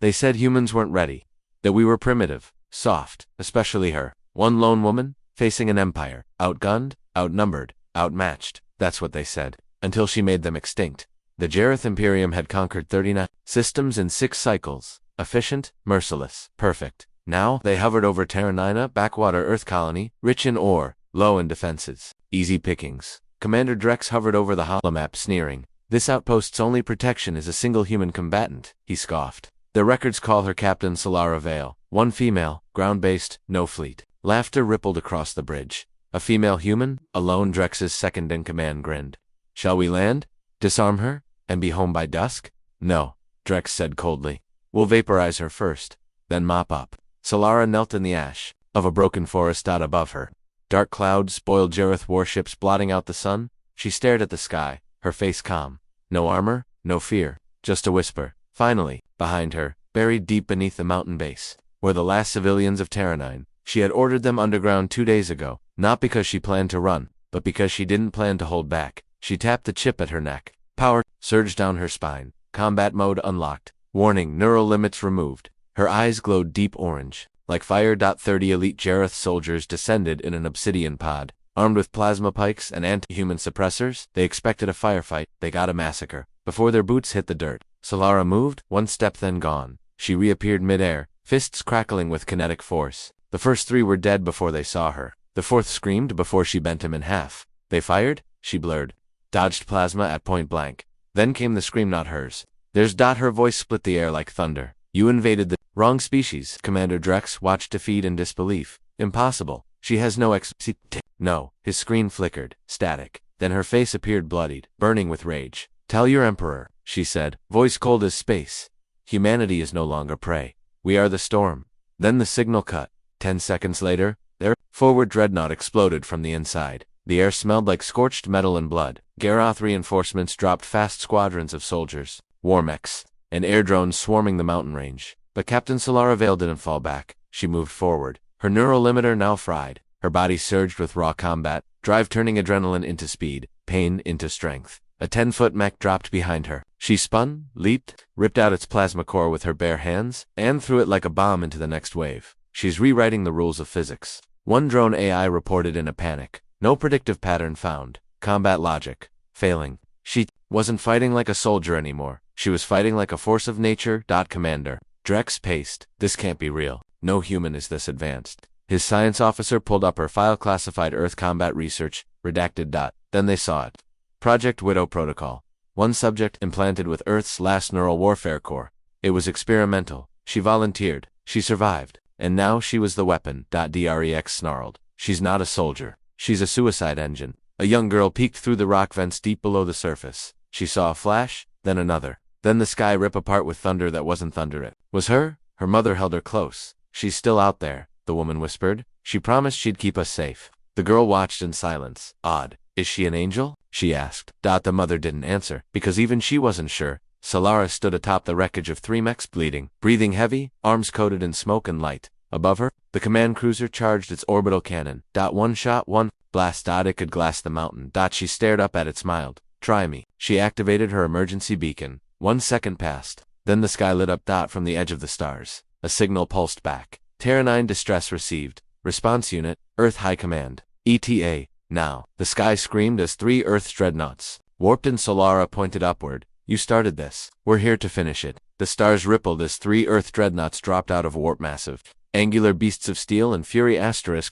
They said humans weren't ready. That we were primitive, soft, especially her. One lone woman, facing an empire, outgunned, outnumbered, outmatched. That's what they said. Until she made them extinct. The Zheroth Imperium had conquered 39 systems in 6 cycles. Efficient, merciless, perfect. Now, they hovered over Terranina, backwater Earth colony, rich in ore, low in defenses. Easy pickings. Commander Drex hovered over the holomap, sneering. This outpost's only protection is a single human combatant, he scoffed. Their records call her Captain Solara Vale. One female, ground-based, no fleet. Laughter rippled across the bridge. A female human, alone. Drex's second-in-command grinned. Shall we land? Disarm her? And be home by dusk? No, Drex said coldly. We'll vaporize her first, then mop up. Solara knelt in the ash of a broken forest above her. Dark clouds spoiled Zheroth warships blotting out the sun. She stared at the sky, her face calm. No armor, no fear, just a whisper. Finally, behind her, buried deep beneath the mountain base, were the last civilians of Terranine. She had ordered them underground 2 days ago, not because she planned to run, but because she didn't plan to hold back. She tapped the chip at her neck. Power surged down her spine. Combat mode unlocked. Warning, neural limits removed. Her eyes glowed deep orange. Like fire. 30 elite Zheroth soldiers descended in an obsidian pod. Armed with plasma pikes and anti-human suppressors, they expected a firefight. They got a massacre. Before their boots hit the dirt, Solara moved, one step then gone. She reappeared midair, fists crackling with kinetic force. The first 3 were dead before they saw her. The 4th screamed before she bent him in half. They fired? She blurred. Dodged plasma at point blank. Then came the scream, not hers. There's. Her voice split the air like thunder. You invaded the wrong species. Commander Drex watched defeat in disbelief. Impossible. She has no No. His screen flickered, static. Then her face appeared bloodied, burning with rage. Tell your emperor, she said, voice cold as space. Humanity is no longer prey. We are the storm. Then the signal cut. 10 seconds later, their forward dreadnought exploded from the inside. The air smelled like scorched metal and blood. Zheroth reinforcements dropped fast squadrons of soldiers, warmechs, and air drones swarming the mountain range. But Captain Solara Vale didn't fall back. She moved forward. Her neural limiter now fried. Her body surged with raw combat, drive turning adrenaline into speed, pain into strength. A 10-foot mech dropped behind her. She spun, leaped, ripped out its plasma core with her bare hands, and threw it like a bomb into the next wave. She's rewriting the rules of physics. One drone AI reported in a panic. No predictive pattern found. Combat logic failing. She wasn't fighting like a soldier anymore. She was fighting like a force of nature. Commander Drex paced. This can't be real. No human is this advanced. His science officer pulled up her file. Classified Earth combat research. Redacted. Then they saw it. Project Widow Protocol. One subject implanted with Earth's last neural warfare core. It was experimental. She volunteered. She survived. And now she was the weapon. Drex snarled. She's not a soldier. She's a suicide engine. A young girl peeked through the rock vents deep below the surface. She saw a flash, then another. Then the sky rip apart with thunder that wasn't thunder. It was her. Her mother held her close. She's still out there, the woman whispered. She promised she'd keep us safe. The girl watched in silence. Odd. Is she an angel? She asked. The mother didn't answer, because even she wasn't sure. Solara stood atop the wreckage of 3 mechs, bleeding, breathing heavy, arms coated in smoke and light. Above her, the command cruiser charged its orbital cannon. One shot, one blast. It could glass the mountain. She stared up at it, smiled. Try me. She activated her emergency beacon. 1 second passed. Then the sky lit up. From the edge of the stars, a signal pulsed back. Terranine distress received. Response unit, Earth High Command. ETA. Now. The sky screamed as 3 Earth dreadnoughts, warped in. Solara pointed upward. You started this. We're here to finish it. The stars rippled as 3 Earth dreadnoughts dropped out of warp massive. Angular beasts of steel and fury.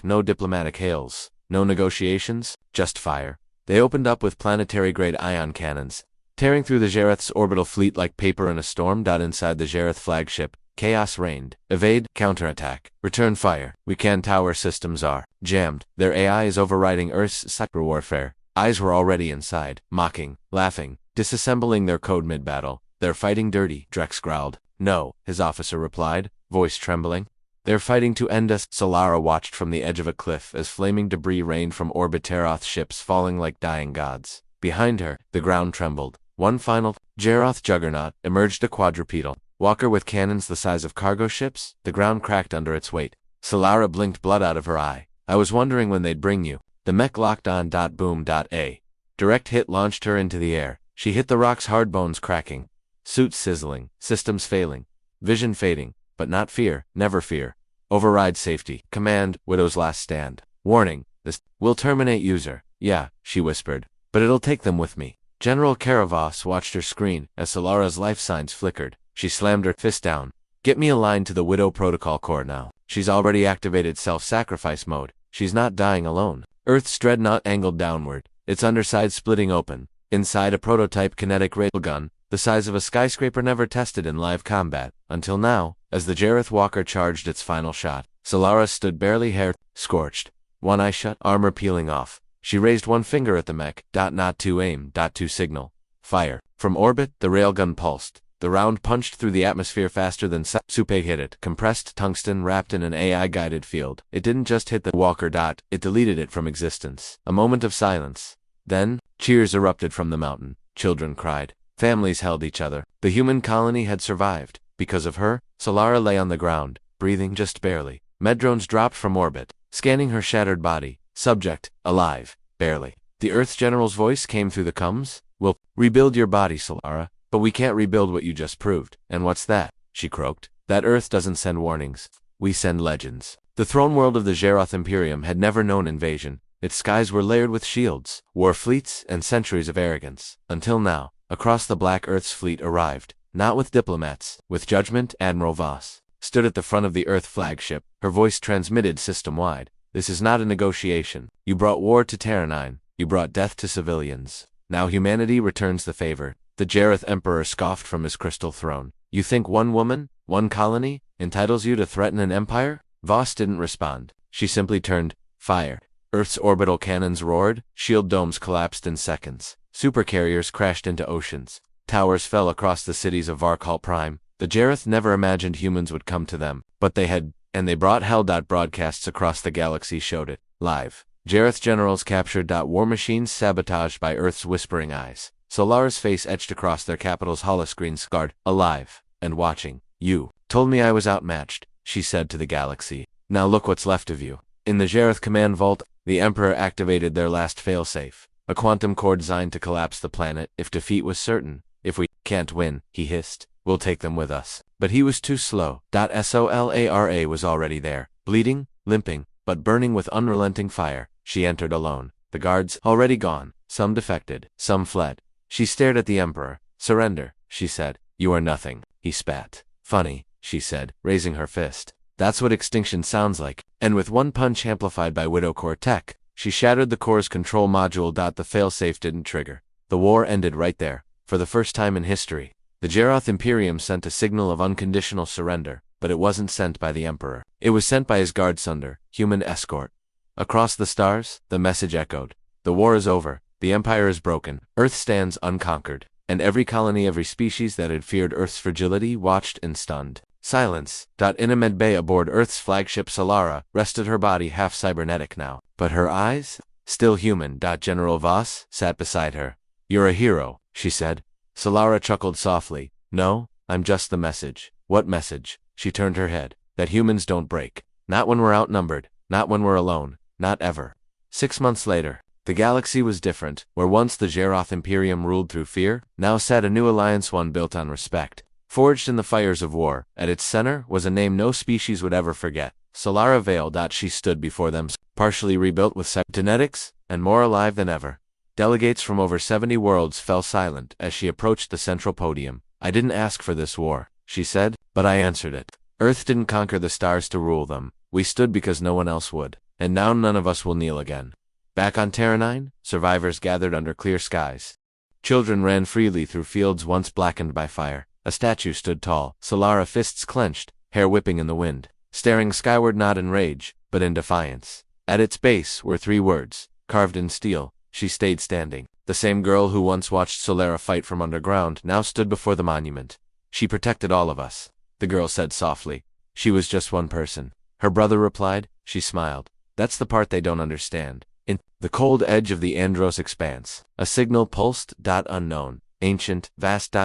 No diplomatic hails. No negotiations, just fire. They opened up with planetary-grade ion cannons, tearing through the Zheroth's orbital fleet like paper in a storm. Inside the Zheroth flagship, chaos reigned. Evade, counterattack, return fire. We can. Tower systems are jammed. Their AI is overriding Earth's cyber warfare. Eyes were already inside, mocking, laughing, disassembling their code mid-battle. They're fighting dirty, Drex growled. No, his officer replied, voice trembling. They're fighting to end us. Solara watched from the edge of a cliff as flaming debris rained from orbit. Zheroth ships falling like dying gods. Behind her, the ground trembled. One final Zheroth juggernaut emerged, a quadrupedal walker with cannons the size of cargo ships. The ground cracked under its weight. Solara blinked, blood out of her eye. I was wondering when they'd bring you. The mech locked on. Boom. A direct hit launched her into the air. She hit the rocks hard, bones cracking, suits sizzling, systems failing. Vision fading, but not fear, never fear. Override safety. Command, Widow's last stand. Warning, this will terminate user. Yeah, she whispered. But it'll take them with me. General Karavas watched her screen as Solara's life signs flickered. She slammed her fist down. Get me aligned to the Widow Protocol Core now. She's already activated self-sacrifice mode. She's not dying alone. Earth's dreadnought angled downward, its underside splitting open. Inside a prototype kinetic railgun, the size of a skyscraper never tested in live combat, until now, as the Zheroth Walker charged its final shot. Solara stood barely hair scorched, one eye shut, armor peeling off. She raised one finger at the mech, not to aim, to signal. Fire. From orbit, the railgun pulsed. The round punched through the atmosphere faster than Supe hit it, compressed tungsten wrapped in an AI-guided field. It didn't just hit the walker. It deleted it from existence. A moment of silence. Then, cheers erupted from the mountain. Children cried. Families held each other. The human colony had survived. Because of her, Solara lay on the ground, breathing just barely. Medrones dropped from orbit, scanning her shattered body. Subject, alive, barely. The Earth General's voice came through the comms. We'll rebuild your body, Solara. But we can't rebuild what you just proved. And what's that? She croaked. That Earth doesn't send warnings. We send legends. The throne world of the Zheroth Imperium had never known invasion. Its skies were layered with shields, war fleets, and centuries of arrogance. Until now, across the Black Earth's fleet arrived, not with diplomats, with judgment. Admiral Voss stood at the front of the Earth flagship, her voice transmitted system-wide. This is not a negotiation. You brought war to Terranine. You brought death to civilians. Now humanity returns the favor. The Zheroth Emperor scoffed from his crystal throne. You think one woman, one colony, entitles you to threaten an empire? Voss didn't respond. She simply turned fire. Earth's orbital cannons roared, shield domes collapsed in seconds. Supercarriers crashed into oceans. Towers fell across the cities of Varkal Prime. The Zheroth never imagined humans would come to them, but they had, and they brought hell. Broadcasts across the galaxy showed it, live. Zheroth generals captured. War machines sabotaged by Earth's whispering eyes. Solara's face etched across their capital's holoscreen scarred, alive, and watching. You told me I was outmatched, she said to the galaxy. Now look what's left of you. In the Zheroth command vault, the Emperor activated their last failsafe. A quantum core designed to collapse the planet if defeat was certain. If we can't win, he hissed, we'll take them with us. But he was too slow. Solara was already there, bleeding, limping, but burning with unrelenting fire. She entered alone. The guards, already gone. Some defected, some fled. She stared at the Emperor. Surrender, she said. You are nothing. He spat. Funny, she said, raising her fist. That's what extinction sounds like. And with one punch amplified by Widow Core tech, she shattered the core's control module. The failsafe didn't trigger. The war ended right there. For the first time in history, the Zheroth Imperium sent a signal of unconditional surrender, but it wasn't sent by the Emperor. It was sent by his guard Sunder, human escort. Across the stars, the message echoed. The war is over. The Empire is broken. Earth stands unconquered. And every colony, every species that had feared Earth's fragility watched in stunned silence. In a medbay aboard Earth's flagship Solara rested, her body half cybernetic now. But her eyes? Still human. General Voss sat beside her. You're a hero, she said. Solara chuckled softly. No, I'm just the message. What message? She turned her head. That humans don't break. Not when we're outnumbered. Not when we're alone. Not ever. 6 months later. The galaxy was different. Where once the Zheroth Imperium ruled through fear, now sat a new alliance, one built on respect. Forged in the fires of war, at its center was a name no species would ever forget. Solara Vale. She stood before them, partially rebuilt with cybernetics, and more alive than ever. Delegates from over 70 worlds fell silent as she approached the central podium. I didn't ask for this war, she said, but I answered it. Earth didn't conquer the stars to rule them. We stood because no one else would. And now none of us will kneel again. Back on Terranine, survivors gathered under clear skies. Children ran freely through fields once blackened by fire. A statue stood tall, Solara fists clenched, hair whipping in the wind, staring skyward not in rage, but in defiance. At its base were 3 words, carved in steel. She stayed standing. The same girl who once watched Solara fight from underground now stood before the monument. She protected all of us, the girl said softly. She was just one person. Her brother replied. She smiled. That's the part they don't understand. In the cold edge of the Andros expanse, a signal pulsed. Unknown, ancient, vast.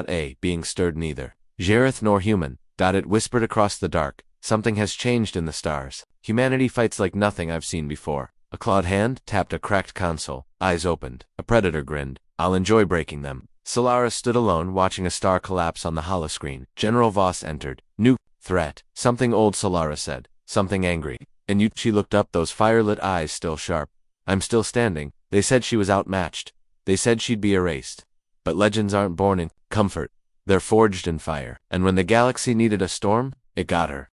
Being stirred neither Zheroth nor human. It whispered across the dark. Something has changed in the stars. Humanity fights like nothing I've seen before. A clawed hand tapped a cracked console. Eyes opened. A predator grinned. I'll enjoy breaking them. Solara stood alone, watching a star collapse on the holoscreen. General Voss entered. New threat. Something old, Solara said. Something angry. And you? She looked up, those fire-lit eyes still sharp. I'm still standing. They said she was outmatched. They said she'd be erased. But legends aren't born in comfort. They're forged in fire. And when the galaxy needed a storm, it got her.